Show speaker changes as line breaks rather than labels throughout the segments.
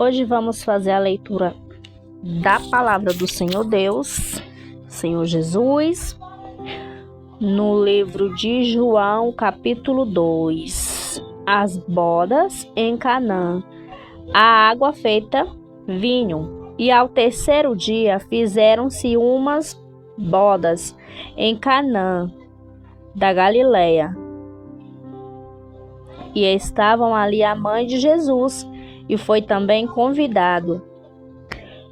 Hoje vamos fazer a leitura da palavra do Senhor Deus, Senhor Jesus, no livro de João, capítulo 2. As bodas em Canaã, a água feita vinho. E ao terceiro dia fizeram-se umas bodas em Canaã da Galileia. E estavam ali a mãe de Jesus, e foi também convidado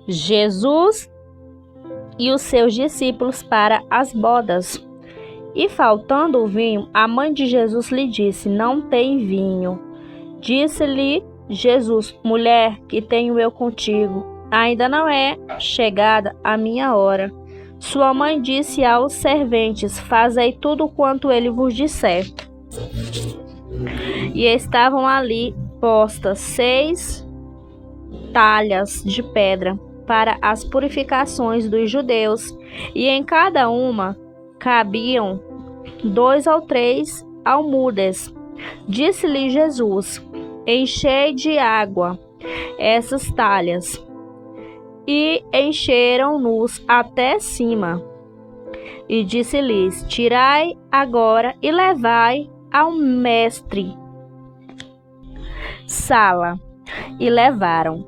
Jesus e os seus discípulos para as bodas. E faltando o vinho, a mãe de Jesus lhe disse: não tem vinho. Disse-lhe Jesus: mulher, que tenho eu contigo? Ainda não é chegada a minha hora. Sua mãe disse aos serventes: fazei tudo quanto ele vos disser. E estavam ali postas 6 talhas de pedra para as purificações dos judeus, e em cada uma cabiam 2 ou 3 almudes. Disse-lhe Jesus: enchei de água essas talhas. E encheram-nos até cima. E disse-lhes: tirai agora e levai ao mestre Sala. E levaram.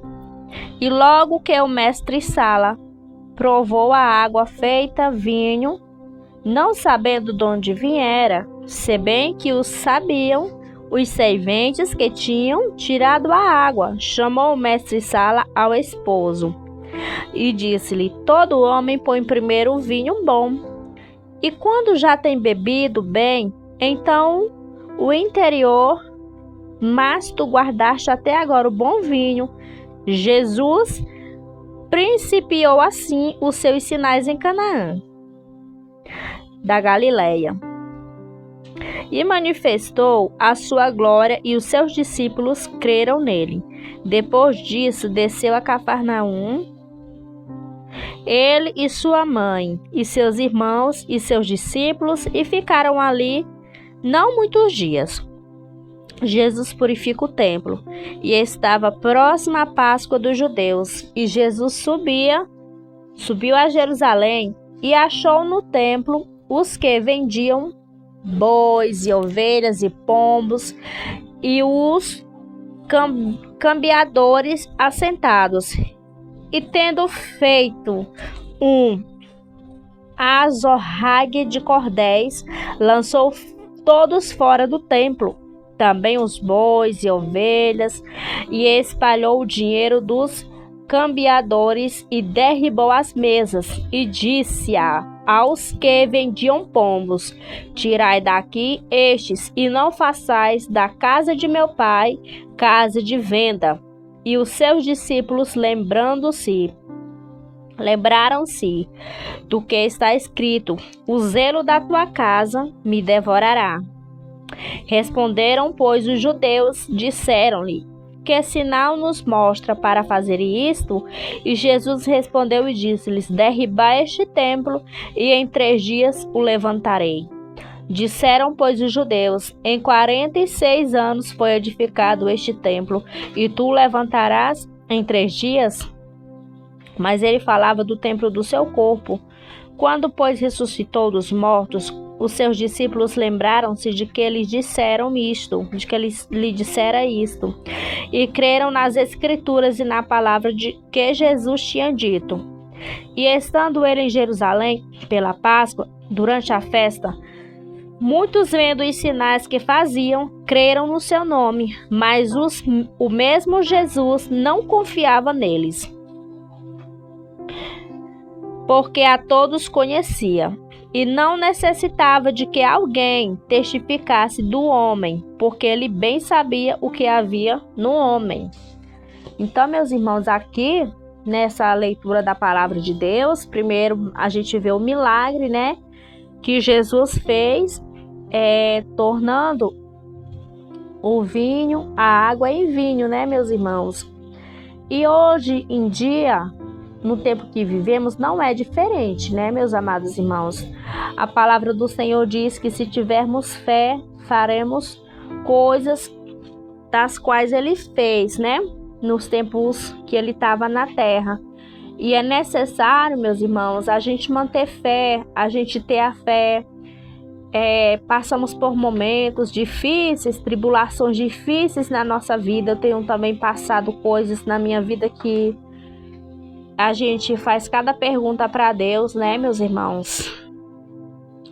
E logo que o mestre Sala provou a água feita vinho, não sabendo de onde viera, se bem que o sabiam os serventes que tinham tirado a água, chamou o mestre Sala ao esposo e disse-lhe: todo homem põe primeiro o vinho bom, e quando já tem bebido bem, então o interior, mas tu guardaste até agora o bom vinho. Jesus principiou assim os seus sinais em Canaã da Galileia e manifestou a sua glória, e os seus discípulos creram nele. Depois disso, desceu a Cafarnaum, ele e sua mãe, e seus irmãos e seus discípulos, e ficaram ali não muitos dias. Jesus purifica o templo, e estava próxima a Páscoa dos judeus, e Jesus subiu a Jerusalém, e achou no templo os que vendiam bois e ovelhas e pombos, e os cambiadores assentados. E tendo feito um azorrague de cordéis, lançou todos fora do templo, também os bois e ovelhas, e espalhou o dinheiro dos cambiadores, e derribou as mesas, e disse aos que vendiam pombos: tirai daqui estes, e não façais da casa de meu pai casa de venda. E os seus discípulos lembraram-se do que está escrito: o zelo da tua casa me devorará. Responderam, pois, os judeus, disseram-lhe: que sinal nos mostra para fazer isto? E Jesus respondeu e disse-lhes: derribai este templo, e em 3 dias o levantarei. Disseram, pois, os judeus: em 46 anos foi edificado este templo, e tu o levantarás em 3 dias? Mas ele falava do templo do seu corpo. Quando, pois, ressuscitou dos mortos, os seus discípulos lembraram-se de que lhe dissera isto, e creram nas Escrituras e na palavra de que Jesus tinha dito. E estando ele em Jerusalém pela Páscoa, durante a festa, muitos, vendo os sinais que faziam, creram no seu nome, mas o mesmo Jesus não confiava neles, porque a todos conhecia, e não necessitava de que alguém testificasse do homem, porque ele bem sabia o que havia no homem. Então, meus irmãos, aqui nessa leitura da palavra de Deus, primeiro a gente vê o milagre, né, que Jesus fez, tornando o vinho, a água em vinho, né, meus irmãos? E hoje em dia, no tempo que vivemos, não é diferente, né, meus amados irmãos? A palavra do Senhor diz que se tivermos fé, faremos coisas das quais ele fez, né? nos tempos que ele estava na terra. E é necessário, meus irmãos, a gente manter fé, a gente ter a fé. Passamos por momentos difíceis, tribulações difíceis na nossa vida. Eu tenho também passado coisas na minha vida que a gente faz cada pergunta para Deus, né, meus irmãos?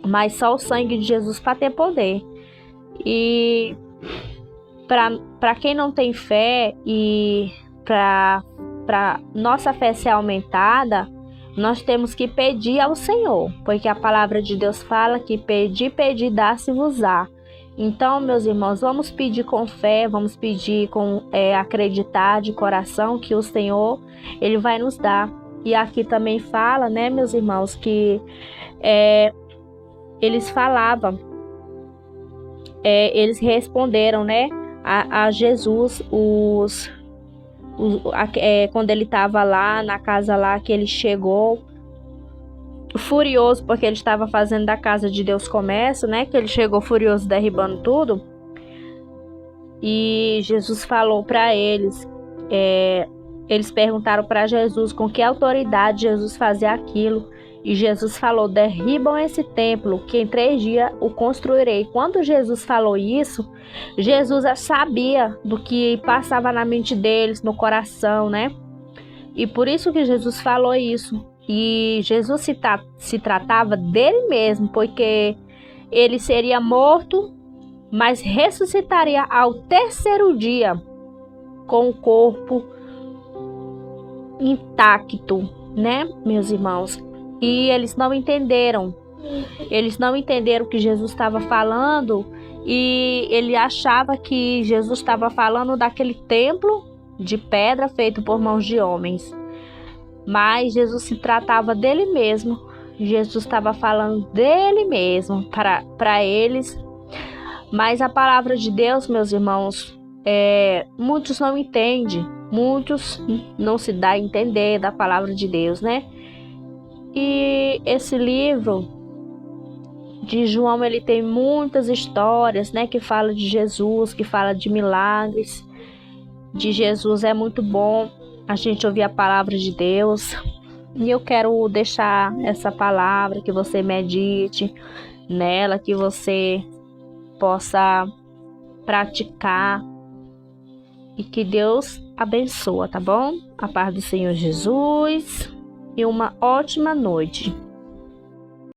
Mas só o sangue de Jesus para ter poder. E para quem não tem fé e para nossa fé ser aumentada, nós temos que pedir ao Senhor, porque a palavra de Deus fala que pedir, dá-se-vos-á. Então, meus irmãos, vamos pedir com fé, vamos pedir com acreditar de coração que o Senhor, Ele vai nos dar. E aqui também fala, né, meus irmãos, que eles falavam, eles responderam, né, a Jesus, quando ele estava lá na casa lá, que ele chegou furioso porque ele estava fazendo da casa de Deus comércio, né? Que ele chegou furioso derribando tudo. E Jesus falou para eles, eles perguntaram para Jesus com que autoridade Jesus fazia aquilo. E Jesus falou: derribam esse templo, que em 3 dias o construirei. Quando Jesus falou isso, Jesus já sabia do que passava na mente deles, no coração, né? E por isso que Jesus falou isso. E Jesus se tratava dele mesmo, porque ele seria morto, mas ressuscitaria ao 3º dia, com o corpo intacto, né, meus irmãos? E eles não entenderam. Eles não entenderam o que Jesus estava falando. E ele achava que Jesus estava falando daquele templo de pedra feito por mãos de homens. Mas Jesus se tratava dele mesmo. Jesus estava falando dele mesmo para eles. Mas a palavra de Deus, meus irmãos, muitos não entendem. Muitos não se dá a entender da palavra de Deus, né? E esse livro de João, ele tem muitas histórias, né, que fala de Jesus, que fala de milagres de Jesus. É muito bom a gente ouvir a palavra de Deus. E eu quero deixar essa palavra, que você medite nela, que você possa praticar e que Deus abençoe, tá bom? A paz do Senhor Jesus e uma ótima noite.